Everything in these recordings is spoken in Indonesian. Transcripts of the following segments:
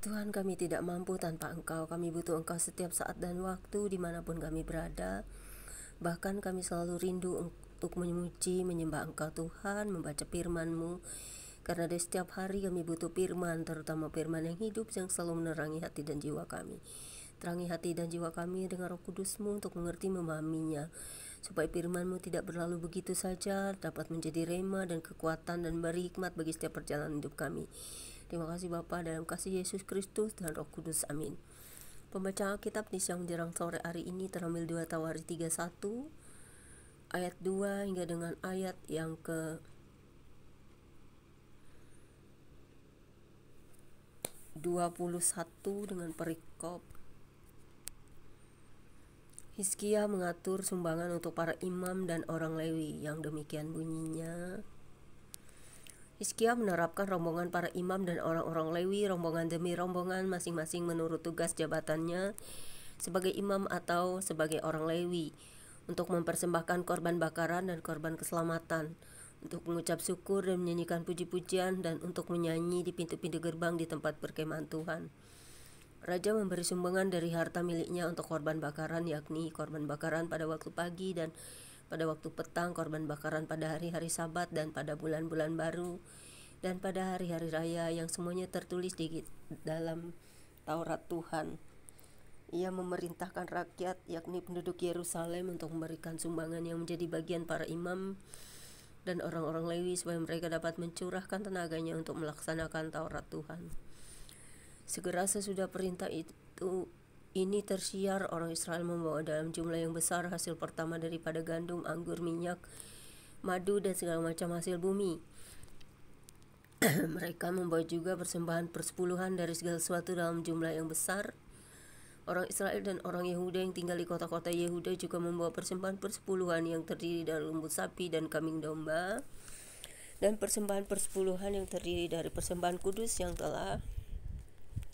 Tuhan, kami tidak mampu tanpa Engkau. Kami butuh Engkau setiap saat dan waktu dimanapun kami berada. Bahkan kami selalu rindu untuk memuji, menyembah Engkau Tuhan, membaca firman-Mu. Karena di setiap hari kami butuh firman, terutama firman yang hidup yang selalu menerangi hati dan jiwa kami. Terangi hati dan jiwa kami dengan Roh Kudus-Mu untuk mengerti memahaminya, supaya firman-Mu tidak berlalu begitu saja, dapat menjadi rema dan kekuatan dan beri hikmat bagi setiap perjalanan hidup kami. Terima kasih Bapa, dalam kasih Yesus Kristus dan Roh Kudus. Amin. Pembacaan Alkitab di siang menjelang sore hari ini terambil 2 Tawari 31 ayat 2 hingga dengan ayat yang ke 21 dengan perikop Hizkia mengatur sumbangan untuk para imam dan orang Lewi, yang demikian bunyinya. Hizkia menerapkan rombongan para imam dan orang-orang Lewi, rombongan demi rombongan, masing-masing menurut tugas jabatannya sebagai imam atau sebagai orang Lewi, untuk mempersembahkan korban bakaran dan korban keselamatan, untuk mengucap syukur dan menyanyikan puji-pujian, dan untuk menyanyi di pintu-pintu gerbang di tempat perkemahan Tuhan. Raja memberi sumbangan dari harta miliknya untuk korban bakaran, yakni korban bakaran pada waktu pagi dan pada waktu petang, korban bakaran pada hari-hari Sabat dan pada bulan-bulan baru, dan pada hari-hari raya, yang semuanya tertulis di dalam Taurat Tuhan. Ia memerintahkan rakyat, yakni penduduk Yerusalem, untuk memberikan sumbangan yang menjadi bagian para imam dan orang-orang Lewi, supaya mereka dapat mencurahkan tenaganya untuk melaksanakan Taurat Tuhan. Segera sesudah perintah ini tersiar, orang Israel membawa dalam jumlah yang besar hasil pertama daripada gandum, anggur, minyak, madu, dan segala macam hasil bumi. Mereka membawa juga persembahan persepuluhan dari segala sesuatu dalam jumlah yang besar. Orang Israel dan orang Yehuda yang tinggal di kota-kota Yehuda juga membawa persembahan persepuluhan yang terdiri dari lembu sapi dan kambing domba, dan persembahan persepuluhan yang terdiri dari persembahan kudus yang telah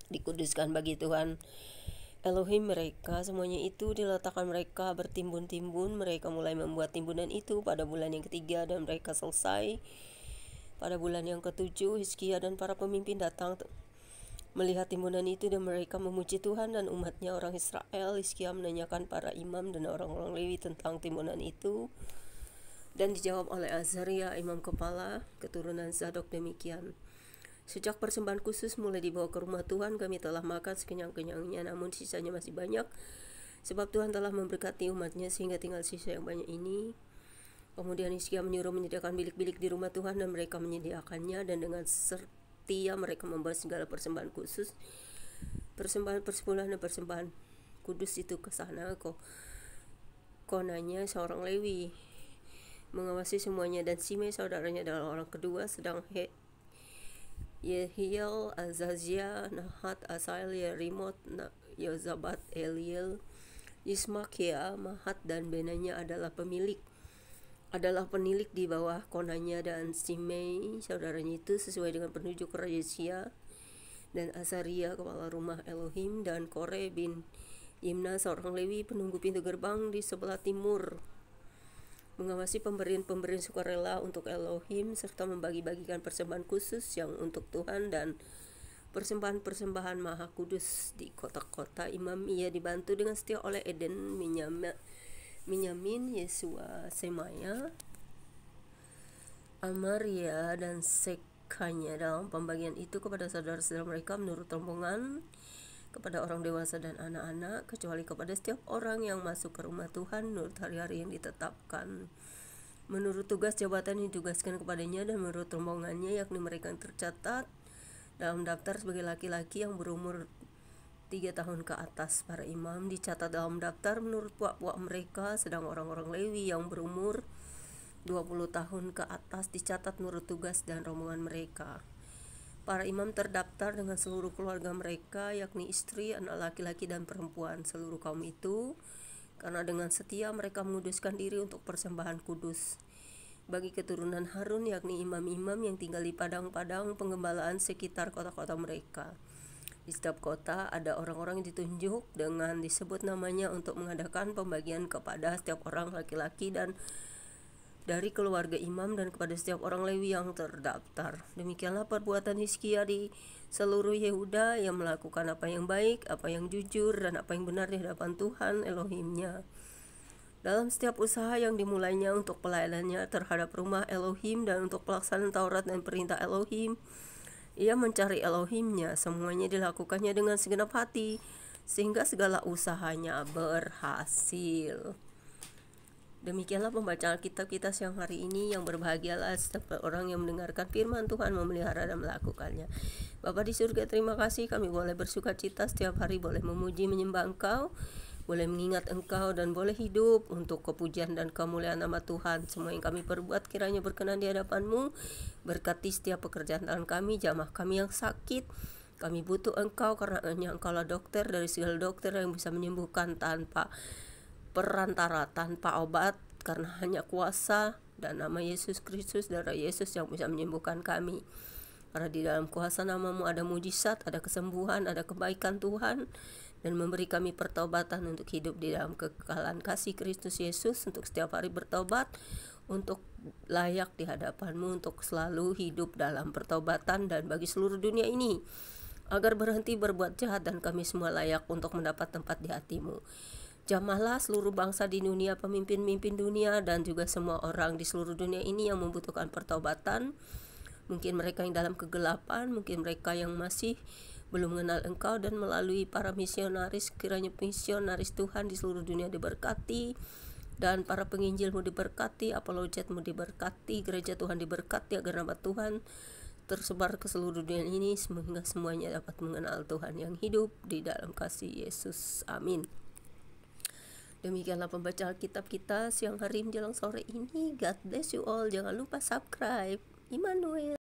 dikuduskan bagi Tuhan Elohim mereka. Semuanya itu diletakkan mereka bertimbun-timbun. Mereka mulai membuat timbunan itu pada bulan yang ketiga, dan mereka selesai pada bulan yang ketujuh. Hizkia dan para pemimpin datang melihat timbunan itu, dan mereka memuji Tuhan dan umatnya orang Israel. Hizkia menanyakan para imam dan orang-orang Lewi tentang timbunan itu, dan dijawab oleh Azaria, imam kepala keturunan Zadok, demikian: Sejak persembahan khusus mulai dibawa ke rumah Tuhan, kami telah makan sekenyang-kenyangnya, namun sisanya masih banyak, sebab Tuhan telah memberkati umatnya sehingga tinggal sisa yang banyak ini. Kemudian Hizkia menyuruh menyediakan bilik-bilik di rumah Tuhan, dan mereka menyediakannya, dan dengan setia mereka membawa segala persembahan khusus, persembahan persepuluhan dan persembahan kudus itu ke sana. Konanya seorang Lewi mengawasi semuanya, dan Simei saudaranya adalah orang kedua, sedang Yehiel, Azazia, Nahat, Asael, Yerimot, Yozabat, Eliel, Ismakia, Mahat, dan Benanya adalah penilik di bawah Konanya, dan Simei saudaranya itu sesuai dengan penunjuk Rajesia, dan Azaria kepala rumah Elohim, dan Kore bin Yimna seorang Lewi penunggu pintu gerbang di sebelah timur, mengawasi pemberian-pemberian sukarela untuk Elohim, serta membagi-bagikan persembahan khusus yang untuk Tuhan dan persembahan-persembahan maha kudus di kota-kota imam. Ia dibantu dengan setia oleh Eden, Minyamin, Yesua, Semaya, Amaria, dan Sekanya. Dalam pembagian itu kepada saudara-saudara mereka menurut rombongan, kepada orang dewasa dan anak-anak, kecuali kepada setiap orang yang masuk ke rumah Tuhan menurut hari-hari yang ditetapkan, menurut tugas jabatan yang ditugaskan kepadanya, dan menurut rombongannya, yakni mereka yang tercatat dalam daftar sebagai laki-laki yang berumur 3 tahun ke atas. Para imam dicatat dalam daftar menurut puak-puak mereka, sedang orang-orang Lewi yang berumur 20 tahun ke atas dicatat menurut tugas dan rombongan mereka. Para imam terdaftar dengan seluruh keluarga mereka, yakni istri, anak laki-laki, dan perempuan, seluruh kaum itu, karena dengan setia mereka menguduskan diri untuk persembahan kudus bagi keturunan Harun, yakni imam-imam yang tinggal di padang-padang penggembalaan sekitar kota-kota mereka. Di setiap kota ada orang-orang yang ditunjuk dengan disebut namanya untuk mengadakan pembagian kepada setiap orang laki-laki dan dari keluarga imam dan kepada setiap orang Lewi yang terdaftar. Demikianlah perbuatan Hizkia di seluruh Yehuda, yang melakukan apa yang baik, apa yang jujur, dan apa yang benar di hadapan Tuhan Elohimnya. Dalam setiap usaha yang dimulainya untuk pelayanannya terhadap rumah Elohim dan untuk pelaksanaan Taurat dan perintah Elohim, ia mencari Elohimnya. Semuanya dilakukannya dengan segenap hati, sehingga segala usahanya berhasil. Demikianlah pembacaan Alkitab kita siang hari ini. Yang berbahagialah setiap orang yang mendengarkan firman Tuhan, memelihara dan melakukannya. Bapa di surga, terima kasih kami boleh bersuka cita setiap hari, boleh memuji menyembah Engkau, boleh mengingat Engkau, dan boleh hidup untuk kepujian dan kemuliaan nama Tuhan. Semua yang kami perbuat kiranya berkenan di hadapan-Mu. Berkati setiap pekerjaan tangan kami, jamah kami yang sakit. Kami butuh Engkau karena hanya Engkaulah dokter dari segala dokter yang bisa menyembuhkan tanpa perantara, tanpa obat, karena hanya kuasa dan nama Yesus Kristus, darah Yesus yang bisa menyembuhkan kami. Karena di dalam kuasa nama-Mu ada mujizat, ada kesembuhan, ada kebaikan Tuhan, dan memberi kami pertobatan untuk hidup di dalam kekekalan kasih Kristus Yesus, untuk setiap hari bertobat, untuk layak di hadapan-Mu, untuk selalu hidup dalam pertobatan, dan bagi seluruh dunia ini agar berhenti berbuat jahat dan kami semua layak untuk mendapat tempat di hati-Mu. Jamahlah seluruh bangsa di dunia, pemimpin-pemimpin dunia, dan juga semua orang di seluruh dunia ini yang membutuhkan pertobatan. Mungkin mereka yang dalam kegelapan, mungkin mereka yang masih belum mengenal Engkau, dan melalui para misionaris, kiranya misionaris Tuhan di seluruh dunia diberkati, dan para penginjil-Mu diberkati, apologet-Mu diberkati, gereja Tuhan diberkati, agar nama Tuhan tersebar ke seluruh dunia ini, sehingga semuanya dapat mengenal Tuhan yang hidup di dalam kasih Yesus. Amin. Demikianlah pembacaan Alkitab kita siang hari menjelang sore ini. God bless you all. Jangan lupa subscribe. Immanuel.